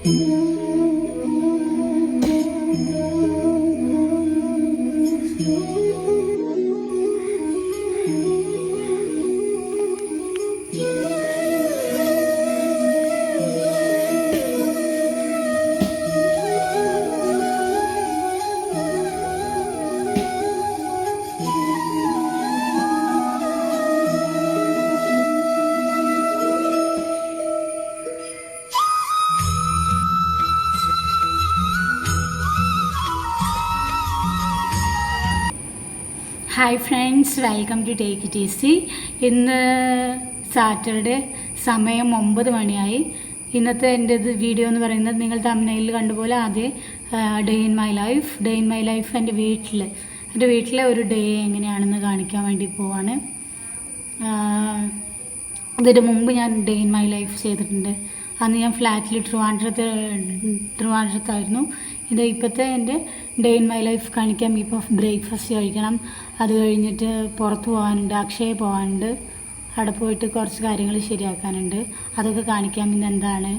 Hi friends, welcome to take it easy. ഇന്ന് Saturday, സമയം 9 മണിയായി. ഇന്നത്തെ എൻ്റെ വീഡിയോ എന്ന് പറയുന്നത് നിങ്ങൾ തമ്മിൽ കണ്ടുപോലെ ആദ്യം ഡേ ഇൻ മൈ ലൈഫ് എൻ്റെ വീട്ടിലെ ഒരു ഡേ എങ്ങനെയാണെന്ന് കാണിക്കാൻ വേണ്ടി പോവാണ്. ഇതിന് മുമ്പ് ഞാൻ ഡേ ഇൻ മൈ ലൈഫ് ചെയ്തിട്ടുണ്ട്. അന്ന് ഞാൻ ഫ്ലാറ്റിൽ ട്രിവാൻഡ്രത്തായിരുന്നു. ഇത് ഇപ്പോഴത്തെ എൻ്റെ ഡേ ഇൻ മൈ ലൈഫ് കാണിക്കാം. ഇപ്പോൾ ബ്രേക്ക്ഫാസ്റ്റ് കഴിക്കണം, അത് കഴിഞ്ഞിട്ട് പുറത്ത് പോകാനുണ്ട്, അക്ഷയ പോകാനുണ്ട്, അവിടെ പോയിട്ട് കുറച്ച് കാര്യങ്ങൾ ശരിയാക്കാനുണ്ട്. അതൊക്കെ കാണിക്കാം. ഇന്നെന്താണ്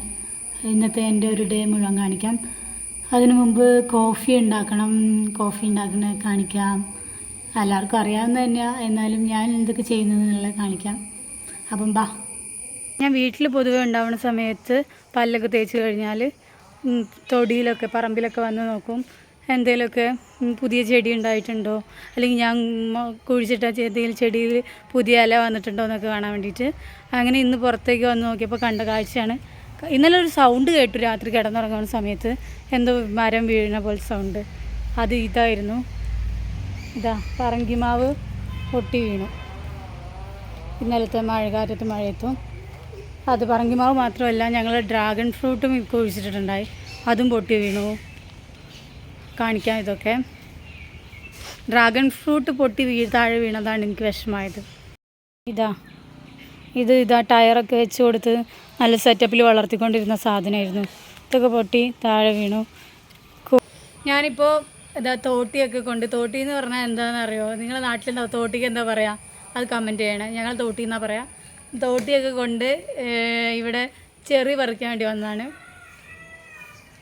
ഇന്നത്തെ എൻ്റെ ഒരു ഡേ മുഴുവൻ കാണിക്കാം. അതിനു മുമ്പ് കോഫി ഉണ്ടാക്കുന്നത് കാണിക്കാം. എല്ലാവർക്കും അറിയാവുന്ന തന്നെയാണ്, എന്നാലും ഞാൻ എന്തൊക്കെ ചെയ്യുന്നതെന്നുള്ളത് കാണിക്കാം. അപ്പം ബാ. ഞാൻ വീട്ടിൽ പൊതുവെ ഉണ്ടാവുന്ന സമയത്ത് പല്ലൊക്കെ തേച്ച് കഴിഞ്ഞാൽ തൊടിയിലൊക്കെ പറമ്പിലൊക്കെ വന്ന് നോക്കും, എന്തെങ്കിലുമൊക്കെ പുതിയ ചെടി ഉണ്ടായിട്ടുണ്ടോ, അല്ലെങ്കിൽ ഞാൻ കുഴിച്ചിട്ട ചെടിയിൽ പുതിയ ഇല വന്നിട്ടുണ്ടോ എന്നൊക്കെ കാണാൻ വേണ്ടിയിട്ട്. അങ്ങനെ ഇന്ന് പുറത്തേക്ക് വന്ന് നോക്കിയപ്പോൾ കണ്ട കാഴ്ചയാണ്. ഇന്നലെ ഒരു സൗണ്ട് കേട്ടു, രാത്രി കിടന്നുറങ്ങുന്ന സമയത്ത് എന്തോ മരം വീഴുന്ന പോലെ സൗണ്ട്. അത് ഇതായിരുന്നു. പറങ്കിമാവ് പൊട്ടി വീണു ഇന്നലത്തെ മഴയത്തും. അത് പറങ്കിമാവ് മാത്രമല്ല, ഞങ്ങൾ ഡ്രാഗൺ ഫ്രൂട്ടും കുഴിച്ചിട്ടുണ്ടായി, അതും പൊട്ടി വീണു. കാണിക്കാം. ഇതൊക്കെ ഡ്രാഗൺ ഫ്രൂട്ട് പൊട്ടി താഴെ വീണതാണ് എനിക്ക് വിഷമമായത്. ഇതാ ടയറൊക്കെ വെച്ച് കൊടുത്ത് നല്ല സെറ്റപ്പിൽ വളർത്തിക്കൊണ്ടിരുന്ന സാധനമായിരുന്നു. ഇതൊക്കെ പൊട്ടി താഴെ വീണു. ഞാനിപ്പോൾ തോട്ടിയൊക്കെ തോട്ടി എന്ന് പറഞ്ഞാൽ എന്താണെന്ന് അറിയോ? നിങ്ങളുടെ നാട്ടിലെന്താ തോട്ടിക്ക് എന്താ പറയുക? അത് കമൻറ്റ് ചെയ്യണേ. ഞങ്ങൾ തോട്ടി എന്നാണ് പറയാം. തോട്ടിയൊക്കെ കൊണ്ട് ഇവിടെ ചെറി പറിക്കാൻ വേണ്ടി വന്നതാണ്.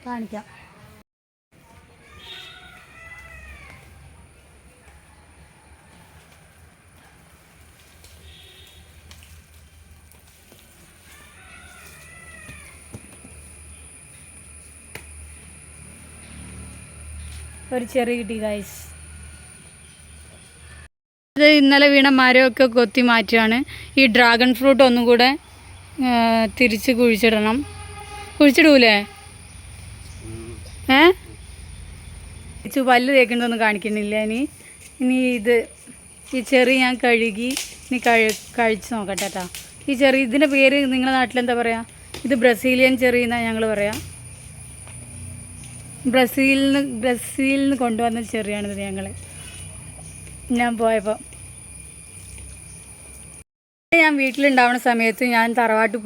കാണിക്കാം. ഒരു ചെറി കിട്ടി ഗൈസ്. ഇത് ഇന്നലെ വീണ മരമൊക്കെ കൊത്തി മാറ്റുകയാണ്. ഈ ഡ്രാഗൺ ഫ്രൂട്ട് ഒന്നും കൂടെ തിരിച്ച് കുഴിച്ചിടണം. കുഴിച്ചിടൂലേ? പല്ല് തേക്കുന്നതൊന്നും കാണിക്കുന്നില്ല. ഇനി ഈ ചെറി ഞാൻ കഴുകി കഴിച്ച് നോക്കട്ടെ കേട്ടോ. ഈ ചെറി, ഇതിൻ്റെ പേര് നിങ്ങളുടെ നാട്ടിലെന്താ പറയുക? ഇത് ബ്രസീലിയൻ ചെറി എന്നാണ് ഞങ്ങൾ പറയാം. ബ്രസീലിൽ നിന്ന് കൊണ്ടുവന്ന ചെറിയാണിത്. ഞാൻ പോയപ്പോൾ ഞാൻ വീട്ടിലുണ്ടാവുന്ന സമയത്ത് ഞാൻ തറവാട്ടിൽ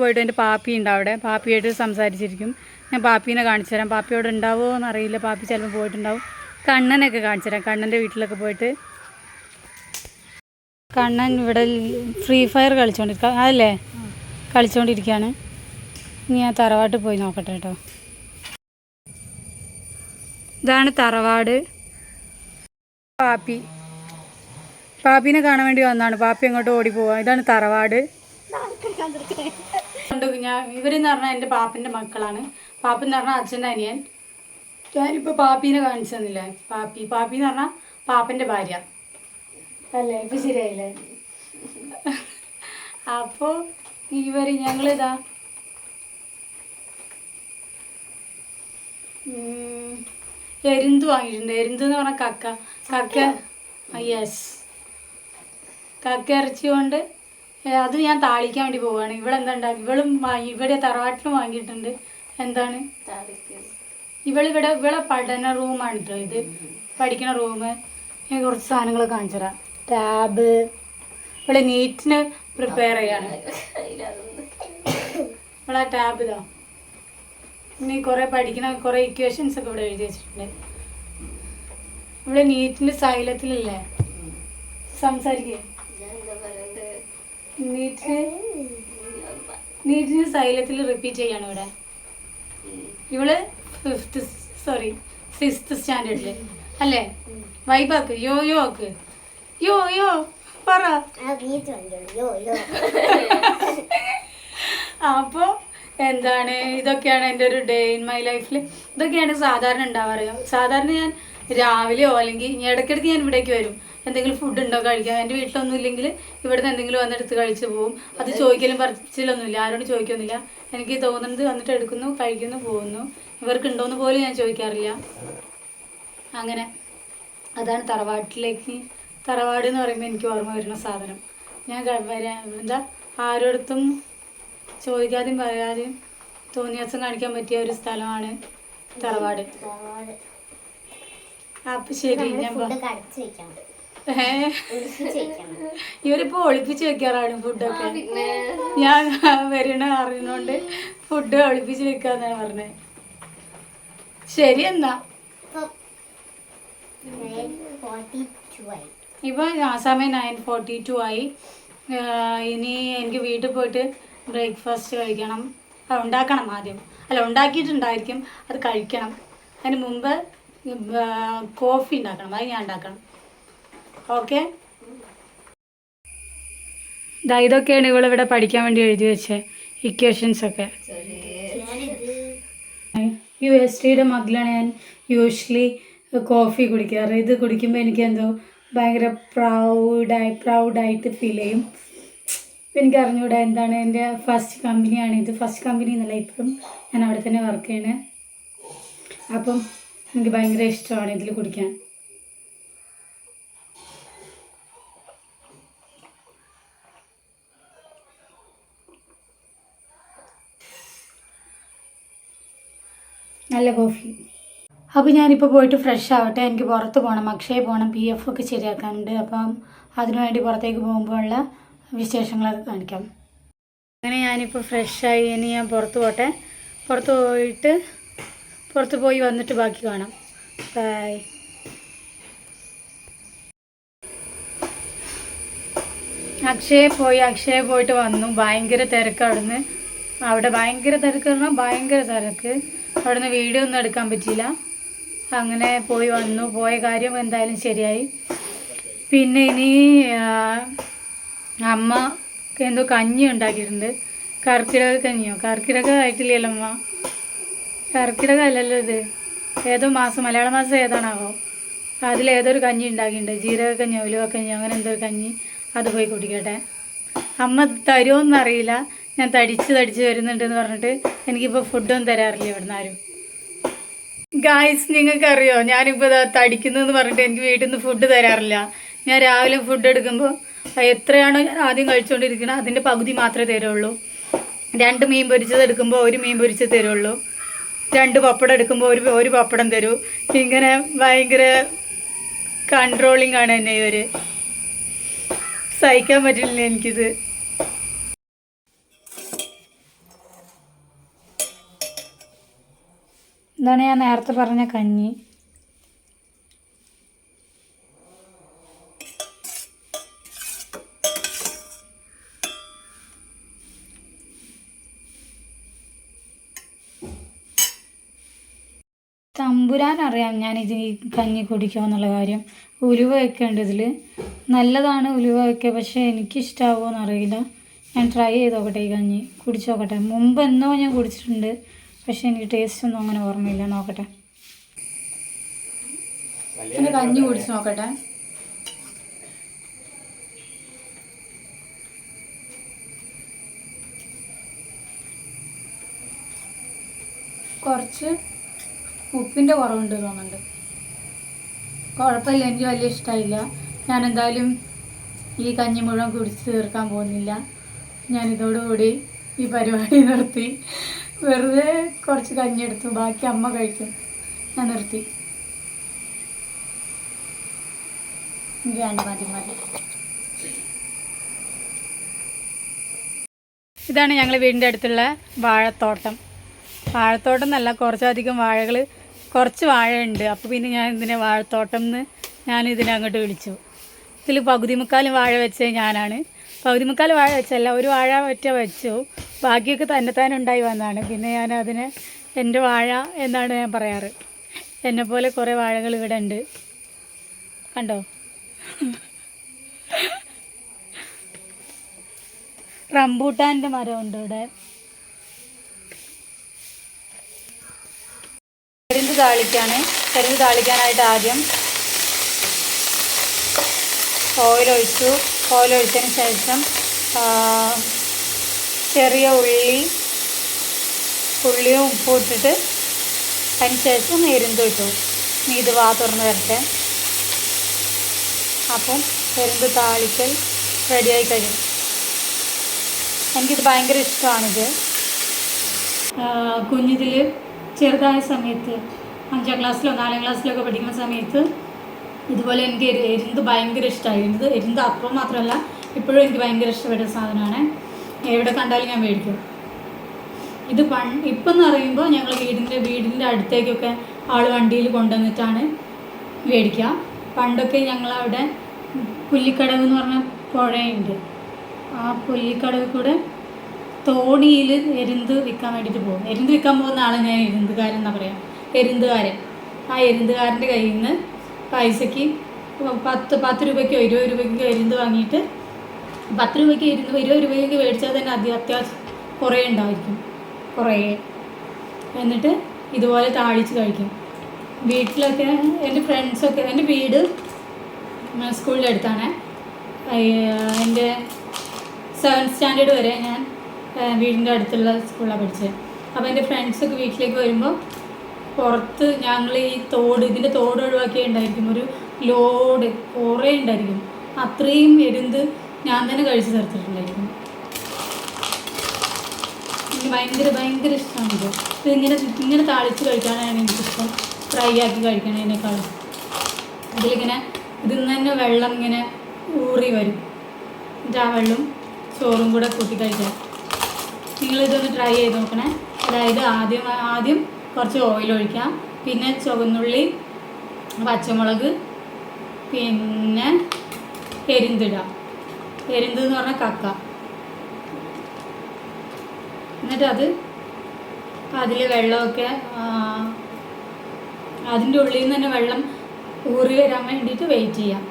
പോയിട്ട് എൻ്റെ പാപ്പി ഉണ്ട് അവിടെ. പാപ്പിയായിട്ട് സംസാരിച്ചിരിക്കും. ഞാൻ പാപ്പീനെ കാണിച്ചു തരാം. പാപ്പിയോട് ഉണ്ടാവുമോ എന്നറിയില്ല. പാപ്പി ചിലപ്പോൾ പോയിട്ടുണ്ടാവും. കണ്ണനൊക്കെ കാണിച്ചു തരാം. കണ്ണൻ്റെ വീട്ടിലൊക്കെ പോയിട്ട് കണ്ണൻ ഇവിടെ ഫ്രീ ഫയർ കളിച്ചുകൊണ്ടിരിക്കുകയാണ്. ഇനി ഞാൻ തറവാട്ടിൽ പോയി നോക്കട്ടെ കേട്ടോ. ഇതാണ് തറവാട്. പാപ്പീനെ കാണാൻ വേണ്ടി വന്നതാണ്. പാപ്പി അങ്ങോട്ട് ഓടിപ്പോവാം. ഇതാണ് തറവാട്. ഇവരെന്ന് പറഞ്ഞാൽ എൻ്റെ പാപ്പൻ്റെ മക്കളാണ്. പാപ്പെന്ന് പറഞ്ഞാൽ അച്ഛൻ്റെ അനിയൻ. ഞാനിപ്പോൾ പാപ്പീനെ കാണിച്ചു തന്നില്ലേ? പാപ്പിന്ന് പറഞ്ഞാൽ പാപ്പൻ്റെ ഭാര്യ അല്ലേ? ഇപ്പം ശരിയായില്ലേ? അപ്പോൾ ഞങ്ങളിതാ എരുന്ത് വാങ്ങിയിട്ടുണ്ട്. എരുന്ത് എന്ന് പറഞ്ഞാൽ കക്ക ഇറച്ചി കൊണ്ട് അത് ഞാൻ താളിക്കാൻ വേണ്ടി പോവുകയാണ്. ഇവളെന്താ ഉണ്ടാക്കി? ഇവിടെ തറവാട്ടിലും വാങ്ങിയിട്ടുണ്ട്. എന്താണ് ഇവളെ പഠന റൂമാണ് കേട്ടോ. ഇത് പഠിക്കുന്ന റൂം. ഞാൻ കുറച്ച് സാധനങ്ങൾ കാണിച്ചു തരാം. ടാബ്. ഇവിടെ നീറ്റിന് പ്രിപ്പയർ ചെയ്യാണ്. ഇവിടെ ടാബ് ഇതാ. ഇനി കുറേ ഇക്വേഷൻസ് ഒക്കെ ഇവിടെ എഴുതി വെച്ചിട്ടുണ്ട്. ഇവിടെ നീറ്റിൻ്റെ സൈലത്തിലല്ലേ സംസാരിക്കുക? നീറ്റിന് സൈലത്തിൽ റിപ്പീറ്റ് ചെയ്യാണ് ഇവിടെ. ഇവള് 5th സോറി 6th സ്റ്റാൻഡേർഡില് അല്ലേ? വൈബാക്ക് യോ യോ ആക്ക് യോ യോ പറ. അപ്പോൾ എന്താണ്, ഇതൊക്കെയാണ് എൻ്റെ ഒരു ഡേ ഇൻ മൈ ലൈഫിൽ. ഇതൊക്കെയാണ് സാധാരണ ഉണ്ടാവാറ്. സാധാരണ ഞാൻ രാവിലെയോ അല്ലെങ്കിൽ ഇടയ്ക്കിടയ്ക്ക് ഞാൻ ഇവിടേക്ക് വരും, എന്തെങ്കിലും ഫുഡ് ഉണ്ടോ കഴിക്കാൻ. എൻ്റെ വീട്ടിലൊന്നും ഇല്ലെങ്കിൽ ഇവിടുന്ന് എന്തെങ്കിലും വന്നെടുത്ത് കഴിച്ച് പോകും. അത് ചോദിക്കലും പറിച്ചിലൊന്നുമില്ല, ആരോടും ചോദിക്കൊന്നുമില്ല. എനിക്ക് തോന്നുന്നത് വന്നിട്ട് എടുക്കുന്നു, കഴിക്കുന്നു, പോകുന്നു. ഇവർക്ക് ഉണ്ടോയെന്ന് പോലും ഞാൻ ചോദിക്കാറില്ല. അങ്ങനെ അതാണ് തറവാട് എന്ന് പറയുമ്പോൾ എനിക്ക് ഓർമ്മ വരുന്ന സാധനം. ഞാൻ എന്താ ആരോടത്തും ചോദിക്കാതെയും പറയാതെയും തോന്നിയാസം കാണിക്കാൻ പറ്റിയ ഒരു സ്ഥലമാണ് തറവാട്. അപ്പൊ ശരി, ഇവരിപ്പോ ഒളിപ്പിച്ച് വെക്കാറാണ് ഫുഡൊക്കെ. ഞാൻ വരണ അറിയുന്നോണ്ട് ഫുഡ് ഒളിപ്പിച്ച് വെക്കാന്നാണ് പറഞ്ഞത്. ശരി എന്നാ. ഇപ്പൊ ആ സമയം 9:42 ആയി. ഇനി എനിക്ക് വീട്ടിൽ പോയിട്ട് ബ്രേക്ക്ഫാസ്റ്റ് കഴിക്കണം. ഉണ്ടാക്കണം ആദ്യം, അല്ല ഉണ്ടാക്കിയിട്ടുണ്ടായിരിക്കും, അത് കഴിക്കണം. അതിന് മുമ്പ് കോഫി ഉണ്ടാക്കണം, അത് ഞാൻ ഉണ്ടാക്കണം. ഓക്കെ, ഇതൊക്കെയാണ് ഇവളിവിടെ പഠിക്കാൻ വേണ്ടി എഴുതി വെച്ചേ ഇക്വേഷൻസൊക്കെ. USTയുടെ മകളാണ് ഞാൻ. യൂഷ്വലി കോഫി കുടിക്കാറ്. ഇത് കുടിക്കുമ്പോൾ എനിക്ക് എന്തോ ഭയങ്കര പ്രൗഡായിട്ട് ഫീൽ ചെയ്യും. എനിക്ക് അറിഞ്ഞൂടെ എന്താണ്. എൻ്റെ ഫസ്റ്റ് കമ്പനിയാണ് ഇത്. ഫസ്റ്റ് കമ്പനി എന്നല്ല, ഇപ്പം ഞാൻ അവിടെ തന്നെ വർക്ക് ചെയ്യണേ. അപ്പം എനിക്ക് ഭയങ്കര ഇഷ്ടമാണ് ഇതിൽ കുടിക്കാൻ. നല്ല കോഫി. അപ്പോൾ ഞാനിപ്പോൾ പോയിട്ട് ഫ്രഷ് ആവട്ടെ. എനിക്ക് പുറത്ത് പോകണം, അക്ഷയ പോകണം, PF ഒക്കെ ശരിയാക്കാനുണ്ട്. അപ്പം അതിനുവേണ്ടി പുറത്തേക്ക് പോകുമ്പോഴുള്ള വിശേഷങ്ങളൊക്കെ കാണിക്കാം. അങ്ങനെ ഞാനിപ്പോൾ ഫ്രഷായി. ഇനി ഞാൻ പുറത്ത് പോട്ടെ. പുറത്ത് പോയി വന്നിട്ട് ബാക്കി കാണാം. ബൈ. അക്ഷയ പോയിട്ട് വന്നു. ഭയങ്കര തിരക്ക് അവിടുന്ന്. അവിടെ ഭയങ്കര തിരക്ക് പറഞ്ഞാൽ ഭയങ്കര തിരക്ക്. അവിടുന്ന് വീഡിയോ ഒന്നും എടുക്കാൻ പറ്റിയില്ല. അങ്ങനെ പോയി വന്നു. പോയ കാര്യം എന്തായാലും ശരിയായി. പിന്നെ ഇനി അമ്മ എന്തോ കഞ്ഞി ഉണ്ടാക്കിയിട്ടുണ്ട്. കർക്കിടക ആയിട്ടില്ലല്ലോ അമ്മ. കർക്കിടക അല്ലല്ലോ ഇത്. ഏതോ മാസം, മലയാള മാസം ഏതാണാവോ, അതിലേതൊരു കഞ്ഞി ഉണ്ടാക്കിയിട്ടുണ്ട്. ജീരകക്കഞ്ഞോ ഉലുവക്കഞ്ഞോ അങ്ങനെ എന്തോ ഒരു കഞ്ഞി. അത് പോയി കുടിക്കട്ടെ. അമ്മ തരുമോയെന്നറിയില്ല. ഞാൻ തടിച്ച് വരുന്നുണ്ടെന്ന് പറഞ്ഞിട്ട് എനിക്കിപ്പോൾ ഫുഡൊന്നും തരാറില്ല ഇവിടുന്ന് ആരും. ഗായ്സ്, നിങ്ങൾക്കറിയോ ഞാനിപ്പോൾ തടിക്കുന്നതെന്ന് പറഞ്ഞിട്ട് എനിക്ക് വീട്ടിൽ നിന്ന് ഫുഡ് തരാറില്ല. ഞാൻ രാവിലെ ഫുഡ് എടുക്കുമ്പോൾ എത്രയാണോ ഞാൻ ആദ്യം കഴിച്ചുകൊണ്ടിരിക്കുന്നത് അതിൻ്റെ പകുതി മാത്രമേ തരുള്ളൂ. 2 മീൻ പൊരിച്ചത് എടുക്കുമ്പോൾ 1 മീൻ പൊരിച്ചത് തരുള്ളൂ. 2 പപ്പടം എടുക്കുമ്പോൾ ഒരു പപ്പടം തരൂ. ഇങ്ങനെ ഭയങ്കര കൺട്രോളിങ് ആണ് എന്നെ ഇവർ. സഹിക്കാൻ പറ്റില്ല എനിക്കിത്. ഇതാണ് ഞാൻ നേരത്തെ പറഞ്ഞ കഞ്ഞി. തമ്പുരാൻ അറിയാം ഞാൻ ഈ കഞ്ഞി കുടിക്കുമെന്നുള്ള കാര്യം. ഉലുവയൊക്കെ ഉണ്ട് ഇതിൽ. നല്ലതാണ് ഉലുവയൊക്കെ, പക്ഷേ എനിക്കിഷ്ടാവുമോ എന്നറിയില്ല. ഞാൻ ട്രൈ ചെയ്ത് നോക്കട്ടെ, ഈ കഞ്ഞി കുടിച്ച് നോക്കട്ടെ. മുമ്പ് എന്നോ ഞാൻ കുടിച്ചിട്ടുണ്ട്, പക്ഷേ എനിക്ക് ടേസ്റ്റ് ഒന്നും അങ്ങനെ ഓർമ്മയില്ല. നോക്കട്ടെ, പിന്നെ കഞ്ഞി കുടിച്ച് നോക്കട്ടെ. കുറച്ച് ഉപ്പിൻ്റെ കുറവുണ്ട് തോന്നുന്നുണ്ട്. കുഴപ്പമില്ല, എനിക്ക് വലിയ ഇഷ്ടമായില്ല. ഞാൻ എന്തായാലും ഈ കഞ്ഞി മുഴുവൻ കുടിച്ച് തീർക്കാൻ പോകുന്നില്ല. ഞാനിതോടുകൂടി ഈ പരിപാടി നിർത്തി. വെറുതെ കുറച്ച് കഞ്ഞി എടുത്തു, ബാക്കി അമ്മ കഴിക്കും. ഞാൻ നിർത്തി. എനിക്ക് വേണ്ട, മതി. ഇതാണ് ഞങ്ങൾ വീടിൻ്റെ അടുത്തുള്ള വാഴത്തോട്ടം എന്നല്ല, കുറച്ചധികം വാഴകൾ, കുറച്ച് വാഴയുണ്ട്. അപ്പോൾ പിന്നെ ഞാൻ ഇതിനെ വാഴത്തോട്ടം എന്ന് ഇതിനെ അങ്ങോട്ട് വിളിച്ചു. ഇതിൽ പകുതി മുക്കാലും വാഴ വെച്ചത് ഞാനാണ്. പകുതിമുക്കാൽ വാഴ വെച്ചല്ല, ഒരു വാഴ ഒറ്റ വെച്ചു, ബാക്കിയൊക്കെ തന്നെത്താനെ ഉണ്ടായി വന്നതാണ്. പിന്നെ ഞാൻ അതിനെ എൻ്റെ വാഴ എന്നാണ് ഞാൻ പറയാറ്. എന്നെപ്പോലെ കുറേ വാഴകൾ ഇവിടെ ഉണ്ട്, കണ്ടോ. റംബൂട്ടാൻ്റെ മരമുണ്ട് ഇവിടെ. കരിന്ത് താളിക്കാണ്. കരിന്ത് താളിക്കാനായിട്ട് ആദ്യം ഓയിൽ ഒഴിച്ചതിന് ശേഷം ചെറിയ ഉള്ളിയും ഉപ്പും ഇട്ടിട്ട് അതിന് ശേഷം എരുന്ത് ഇട്ടു. ഇത് തുറന്ന് വരട്ടെ. അപ്പം എരുന്ത് താളിക്കൽ റെഡിയായി കഴിയും. എനിക്കിത് ഭയങ്കര ഇഷ്ടമാണിത്. കുഞ്ഞിതിൽ ചെറുതായ സമയത്ത് 5ാം ക്ലാസ്സിലോ 4ാം ക്ലാസ്സിലൊക്കെ പഠിക്കുന്ന സമയത്ത് ഇതുപോലെ എനിക്ക് എരുന്ത് ഭയങ്കര ഇഷ്ടമായി. എരുന്ത് അപ്പം മാത്രമല്ല, ഇപ്പോഴും എനിക്ക് ഭയങ്കര ഇഷ്ടപ്പെട്ട സാധനമാണ്. എവിടെ കണ്ടാലും ഞാൻ മേടിക്കും. ഇത് ഇപ്പം എന്ന് പറയുമ്പോൾ ഞങ്ങൾ വീടിൻ്റെ അടുത്തേക്കൊക്കെ ആൾ വണ്ടിയിൽ കൊണ്ടുവന്നിട്ടാണ് മേടിക്കുക. പണ്ടൊക്കെ ഞങ്ങളവിടെ പുല്ലിക്കടവ് എന്ന് പറഞ്ഞ പുഴയുണ്ട്. ആ പുല്ലിക്കടവിൽ കൂടെ തോണിയിൽ എരുന്ത് വിൽക്കാൻ വേണ്ടിയിട്ട് പോകും. എരുന്ത് വിൽക്കാൻ പോകുന്ന ആളെ ഞാൻ എരുന്തുകാരൻ എന്നാണ് പറയാം. എരുന്തുകാരൻ. ആ എരുന്തുകാരൻ്റെ കയ്യിൽ നിന്ന് പൈസയ്ക്ക് 10 രൂപയ്ക്കോ 20 രൂപയ്ക്കോ എരുന്ത് വാങ്ങിയിട്ട് 10 രൂപയ്ക്ക് 20 രൂപയ്ക്ക് മേടിച്ചാൽ തന്നെ അത്യാവശ്യം കുറേ ഉണ്ടായിരിക്കും. എന്നിട്ട് ഇതുപോലെ താളിച്ച് കഴിക്കും. വീട്ടിലൊക്കെ എൻ്റെ ഫ്രണ്ട്സൊക്കെ, എൻ്റെ വീട് സ്കൂളിൻ്റെ അടുത്താണ്. എൻ്റെ 7th സ്റ്റാൻഡേർഡ് വരെ ഞാൻ വീടിൻ്റെ അടുത്തുള്ള സ്കൂളിലാണ് പഠിച്ചത്. അപ്പോൾ എൻ്റെ ഫ്രണ്ട്സൊക്കെ വീട്ടിലേക്ക് വരുമ്പോൾ പുറത്ത് ഞങ്ങൾ ഇതിൻ്റെ തോട് ഒഴിവാക്കിയേ ഉണ്ടായിരിക്കും. ഒരു ലോഡ് കുറേ ഉണ്ടായിരിക്കും. അത്രയും എരുന്ത് ഞാൻ തന്നെ കഴിച്ച് തീർത്തിട്ടുണ്ടായിരിക്കും. എനിക്ക് ഭയങ്കര ഇഷ്ടമാണിത്. ഇങ്ങനെ താളിച്ച് കഴിക്കാനാണ് എനിക്കിഷ്ടം, ഫ്രൈ ആക്കി കഴിക്കണതിനേക്കാളും. ഇതിലിങ്ങനെ ഇതിൽ നിന്ന് തന്നെ വെള്ളം ഇങ്ങനെ ഊറി വരും. എന്നിട്ട് ആ വെള്ളം ചോറും കൂടെ കൂട്ടി കഴിക്കാം. നിങ്ങളിതൊന്ന് ട്രൈ ചെയ്ത് നോക്കണേ. അതായത് ആദ്യം കുറച്ച് ഓയിൽ ഒഴിക്കാം, പിന്നെ ചുവന്നുള്ളി, പച്ചമുളക്, പിന്നെ എരുന്തിടാം. എരുന്ത് എന്ന് പറഞ്ഞാൽ കക്ക. എന്നിട്ട് അതിൽ വെള്ളമൊക്കെ അതിൻ്റെ ഉള്ളിൽ നിന്ന് തന്നെ വെള്ളം ഊറി വരാൻ വേണ്ടിയിട്ട് വെയിറ്റ് ചെയ്യാം.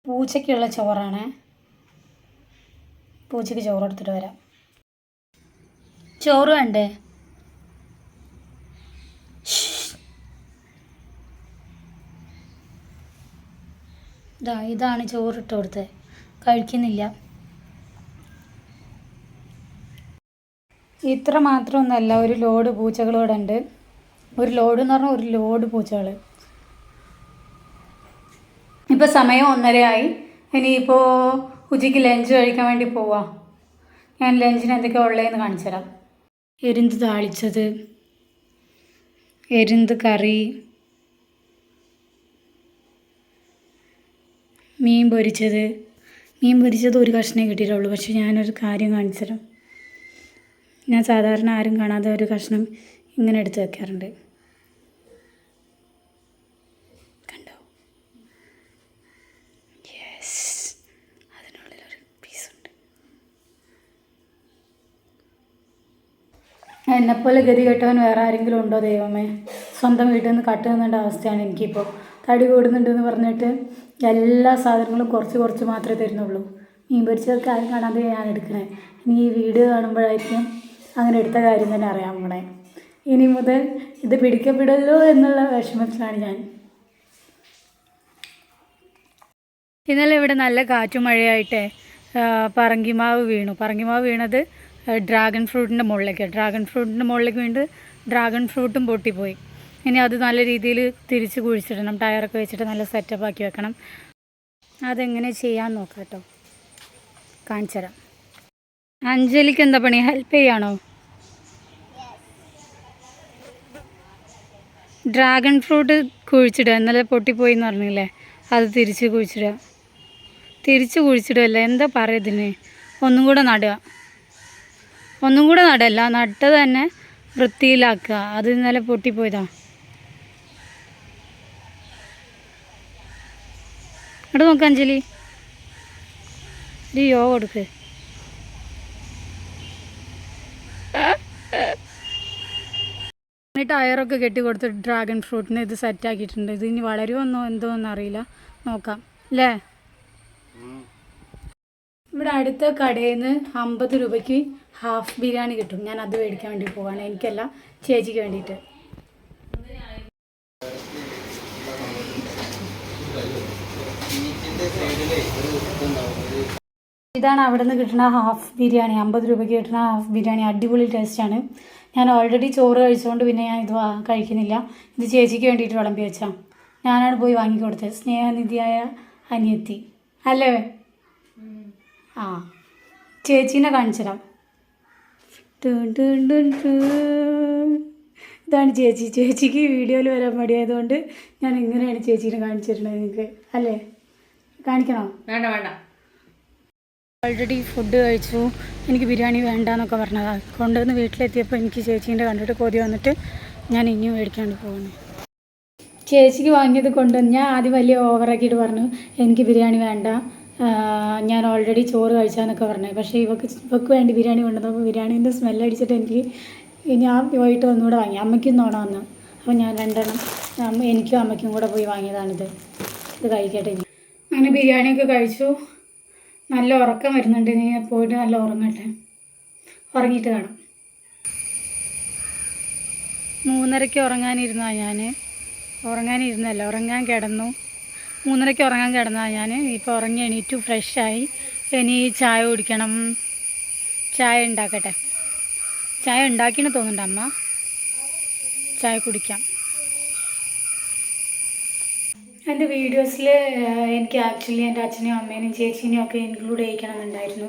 പൂച്ചയ്ക്കുള്ള ചോറാണ്. പൂച്ചയ്ക്ക് ചോറ് എടുത്തിട്ട് വരാം. ചോറ് വേണ്ടേ? ഇതാണ് ചോറിട്ട് കൊടുത്തത്. കഴിക്കുന്നില്ല. ഇത്ര മാത്രമൊന്നുമല്ല, ഒരു ലോഡ് പൂച്ചകളോടെ ഉണ്ട്. ഒരു ലോഡ് എന്ന് പറഞ്ഞാൽ ഒരു ലോഡ് പൂച്ചകൾ. ഇപ്പോൾ സമയം 1:30 ഇനിയിപ്പോൾ ഉച്ചയ്ക്ക് ലഞ്ച് കഴിക്കാൻ വേണ്ടി പോവാം. ഞാൻ ലഞ്ചിന് എന്തൊക്കെയാണ് ഉള്ളതെന്ന് കാണിച്ചു തരാം. എരുന്ത് താളിച്ചത്, എരുന്ത് കറി, മീൻ പൊരിച്ചത് ഒരു കഷ്ണമേ കിട്ടിയിട്ടുള്ളൂ. പക്ഷെ ഞാനൊരു കാര്യം കാണിച്ചു തരാം. ഞാൻ സാധാരണ ആരും കാണാതെ ഒരു കഷ്ണം ഇങ്ങനെ എടുത്ത് വയ്ക്കാറുണ്ട്. കണ്ടോ? യെസ്, അതിനുള്ളിലൊരു പീസുണ്ട്. എന്നെപ്പോലെ ഗതി കെട്ടവൻ വേറെ ആരെങ്കിലും ഉണ്ടോ ദൈവമേ? സ്വന്തം വീട്ടിൽ നിന്ന് കട്ട് നിന്നേണ്ട അവസ്ഥയാണ് എനിക്കിപ്പോൾ. തടി കൂടുന്നുണ്ടെന്ന് പറഞ്ഞിട്ട് എല്ലാ സാധനങ്ങളും കുറച്ച് മാത്രമേ തരുന്നുള്ളൂ. മീൻ പൊരിച്ചതൊക്കെ ആരും കാണാതെ ഞാൻ എടുക്കണേ. ഇനി ഈ വീഡിയോ കാണുമ്പോഴായിരിക്കും അങ്ങനെ എടുത്ത കാര്യം തന്നെ അറിയാൻ പോണേ. ഇനി മുതൽ ഇത് പിടിക്കപ്പെടുമല്ലോ എന്നുള്ള വിഷമത്തിലാണ് ഞാൻ. ഇന്നലെ ഇവിടെ നല്ല കാറ്റും മഴയായിട്ട് പറങ്കിമാവ് വീണത് ഡ്രാഗൺ ഫ്രൂട്ടിൻ്റെ മുകളിലേക്ക് വീണ്ട് ഡ്രാഗൺ ഫ്രൂട്ടും പൊട്ടിപ്പോയി. ഇനി അത് നല്ല രീതിയിൽ തിരിച്ച് കുഴിച്ചിടണം. ടയറൊക്കെ വെച്ചിട്ട് നല്ല സെറ്റപ്പ് ആക്കി വെക്കണം. അതെങ്ങനെ ചെയ്യാൻ നോക്കാം കേട്ടോ, കാണിച്ചു തരാം. അഞ്ജലിക്ക് എന്താ പണി? ഹെൽപ്പ് ചെയ്യാണോ? ഡ്രാഗൺ ഫ്രൂട്ട് കുഴിച്ചിടുക. ഇന്നലെ പൊട്ടിപ്പോയി എന്ന് പറഞ്ഞില്ലേ, അത് തിരിച്ച് കുഴിച്ചിടുകയല്ല, എന്താ പറയുക ഇതിന്? ഒന്നും കൂടെ നടല്ല, നട്ടത് തന്നെ വൃത്തിയിലാക്കുക. അത് ഇന്നലെ പൊട്ടിപ്പോയതാ. ഇവിടെ നോക്കാം അഞ്ജലി, ഒരു യോ കൊടുക്ക്. ടയറൊക്കെ കെട്ടി കൊടുത്തിട്ട് ഡ്രാഗൺ ഫ്രൂട്ടിന് ഇത് സെറ്റാക്കിയിട്ടുണ്ട്. ഇത് ഇനി വളരുമോ എന്തോന്നും അറിയില്ല, നോക്കാം അല്ലേ. ഇവിടെ അടുത്ത കടയിൽ നിന്ന് 50 രൂപയ്ക്ക് ഹാഫ് ബിരിയാണി കിട്ടും. ഞാൻ അത് മേടിക്കാൻ വേണ്ടി പോവാണ്, എനിക്കല്ല ചേച്ചിക്ക് വേണ്ടിയിട്ട്. ഇതാണ് അവിടെ നിന്ന് കിട്ടുന്ന ഹാഫ് ബിരിയാണി, 50 രൂപയ്ക്ക് കിട്ടുന്ന ഹാഫ് ബിരിയാണി. അടിപൊളി ടേസ്റ്റാണ്. ഞാൻ ഓൾറെഡി ചോറ് കഴിച്ചുകൊണ്ട് പിന്നെ ഞാൻ ഇത് കഴിക്കുന്നില്ല. ഇത് ചേച്ചിക്ക് വേണ്ടിയിട്ട് വിളമ്പി വെച്ചാൽ ഞാനാണ് പോയി വാങ്ങിക്കൊടുത്തത്. സ്നേഹനിധിയായ അനിയത്തി അല്ലേ? ആ, ചേച്ചീനെ കാണിച്ചുതരാം. ഇതാണ് ചേച്ചി. ചേച്ചിക്ക് വീഡിയോയിൽ വരാൻ മടിയായതുകൊണ്ട് ഞാൻ ഇങ്ങനെയാണ് ചേച്ചീനെ കാണിച്ചിട്ടുള്ളത് നിങ്ങൾക്ക്, അല്ലേ? കാണിക്കണോ? വേണ്ട വേണ്ട. ഓൾറെഡി ഫുഡ് കഴിച്ചു. എനിക്ക് ബിരിയാണി വേണ്ടെന്നൊക്കെ പറഞ്ഞതാണ്. കൊണ്ടുവന്ന് വീട്ടിലെത്തിയപ്പോൾ എനിക്ക് ചേച്ചീൻ്റെ കണ്ടിട്ട് കൊതി വന്നിട്ട് ഞാൻ ഇനിയും മേടിക്കാണ്ട് പോകുന്നു. ചേച്ചിക്ക് വാങ്ങിയത് കൊണ്ടുവന്ന് ഞാൻ ആദ്യം വലിയ ഓവറാക്കിയിട്ട് പറഞ്ഞു എനിക്ക് ബിരിയാണി വേണ്ട, ഞാൻ ഓൾറെഡി ചോറ് കഴിച്ചാന്നൊക്കെ പറഞ്ഞു. പക്ഷേ ഇവക്ക് വേണ്ടി ബിരിയാണി കൊണ്ടുവന്നപ്പോൾ ബിരിയാണീൻ്റെ സ്മെല്ലടിച്ചിട്ട് എനിക്ക് ഞാൻ പോയിട്ട് ഒന്നുകൂടെ വാങ്ങി. അമ്മയ്ക്കും നോണ വന്നു. അപ്പോൾ ഞാൻ 2 എണ്ണം എനിക്കും അമ്മയ്ക്കും കൂടെ പോയി വാങ്ങിയതാണിത്. ഇത് കഴിക്കട്ടെ. അങ്ങനെ ബിരിയാണിയൊക്കെ കഴിച്ചു. നല്ല ഉറക്കം വരുന്നുണ്ട്. നീ പോയിട്ട് നല്ല ഉറങ്ങട്ടെ, ഉറങ്ങിയിട്ട് കാണാം. 3:30 ഉറങ്ങാനിരുന്നാണ് ഞാൻ. ഉറങ്ങാൻ കിടന്നു. 3:30 ഉറങ്ങാൻ കിടന്നാണ് ഞാൻ. ഇപ്പോൾ ഉറങ്ങി എണീറ്റു, ഫ്രഷായി. ഇനി ചായ കുടിക്കണം. ചായ ഉണ്ടാക്കട്ടെ. ചായ ഉണ്ടാക്കിയെന്ന് തോന്നുന്നുണ്ട് അമ്മ. ചായ കുടിക്കാം. എൻ്റെ വീഡിയോസിൽ എനിക്ക് ആക്ച്വലി എൻ്റെ അച്ഛനെയും അമ്മേനെയും ചേച്ചീനെയും ഒക്കെ ഇൻക്ലൂഡ് ചെയ്യിക്കണമെന്നുണ്ടായിരുന്നു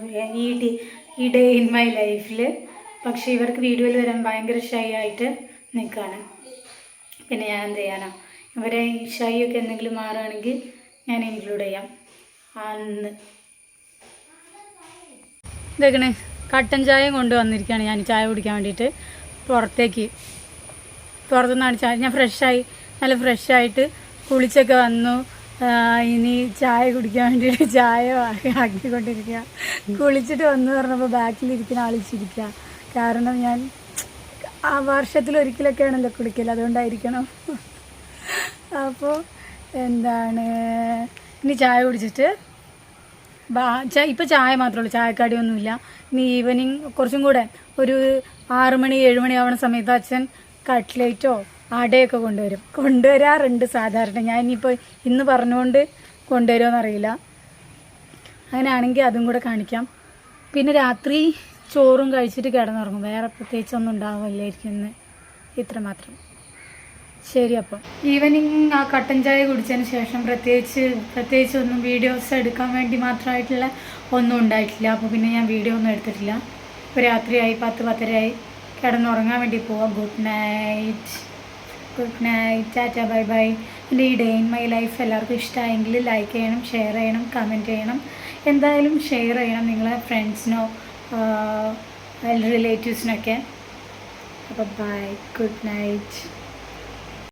ഈ ഡേ ഇൻ മൈ ലൈഫിൽ. പക്ഷേ ഇവർക്ക് വീഡിയോയിൽ വരാൻ ഭയങ്കര ഷൈ ആയിട്ട് നിൽക്കുകയാണ്. പിന്നെ ഞാൻ എന്ത് ചെയ്യാനാ? ഇവരെ ഈ ഷൈ ഒക്കെ എന്തെങ്കിലും മാറുകയാണെങ്കിൽ ഞാൻ ഇൻക്ലൂഡ് ചെയ്യാം. അന്ന് ഇതൊക്കെ കട്ടൻ ചായ കൊണ്ടുവന്നിരിക്കുകയാണ് ഞാൻ ചായ കുടിക്കാൻ വേണ്ടിയിട്ട്. പുറത്തുനിന്നാണ് ചായ. ഞാൻ നല്ല ഫ്രഷായിട്ട് കുളിച്ചൊക്കെ വന്നു. ഇനി ചായ കുടിക്കാൻ വേണ്ടിയിട്ട് ചായ ആക്കിക്കൊണ്ടിരിക്കുക. കുളിച്ചിട്ട് വന്നു പറഞ്ഞപ്പോൾ ബാക്കിലിരിക്കുന്ന ആളിച്ചിരിക്കുക. കാരണം ഞാൻ വർഷത്തിലൊരിക്കലൊക്കെ ആണല്ലോ കുടിക്കൽ, അതുകൊണ്ടായിരിക്കണം. അപ്പോൾ ഇനി ചായ കുടിച്ചിട്ട് ഇപ്പോൾ ചായ മാത്രമേ ഉള്ളൂ, ചായക്കടിയൊന്നുമില്ല. ഇനി ഈവനിങ് കുറച്ചും കൂടെ ഒരു 6 മണി 7 മണി ആവുന്ന സമയത്ത് അച്ഛൻ കട്ട്ലേറ്റോ അടയൊക്കെ കൊണ്ടുവരാറുണ്ട് സാധാരണ. ഞാൻ ഇനിയിപ്പോൾ ഇന്ന് പറഞ്ഞുകൊണ്ട് കൊണ്ടുവരുമോയെന്നറിയില്ല. അങ്ങനെയാണെങ്കിൽ അതും കൂടെ കാണിക്കാം. പിന്നെ രാത്രി ചോറും കഴിച്ചിട്ട് കിടന്നുറങ്ങും. വേറെ പ്രത്യേകിച്ചൊന്നും ഉണ്ടാവില്ലായിരിക്കും ഇന്ന്, ഇത്ര മാത്രം. ശരി, അപ്പം ഈവനിങ് ആ കട്ടൻ ചായ കുടിച്ചതിന് ശേഷം പ്രത്യേകിച്ചൊന്നും വീഡിയോസ് എടുക്കാൻ വേണ്ടി മാത്രമായിട്ടുള്ള ഒന്നും ഉണ്ടായിട്ടില്ല. അപ്പോൾ പിന്നെ ഞാൻ വീഡിയോ ഒന്നും എടുത്തിട്ടില്ല. ഇപ്പോൾ രാത്രിയായി 10-10:30 കിടന്നുറങ്ങാൻ വേണ്ടി പോവാം. Good night, Tata, bye bye. എൻ്റെ ഈ ഡേ ഇൻ മൈ ലൈഫ് എല്ലാവർക്കും ഇഷ്ടമായെങ്കിൽ ലൈക്ക് ചെയ്യണം, ഷെയർ ചെയ്യണം, കമൻറ്റ് ചെയ്യണം. എന്തായാലും ഷെയർ ചെയ്യണം നിങ്ങളെ ഫ്രണ്ട്സിനോ റിലേറ്റീവ്സിനൊക്കെ. അപ്പോൾ ബൈ, ഗുഡ് നൈറ്റ്.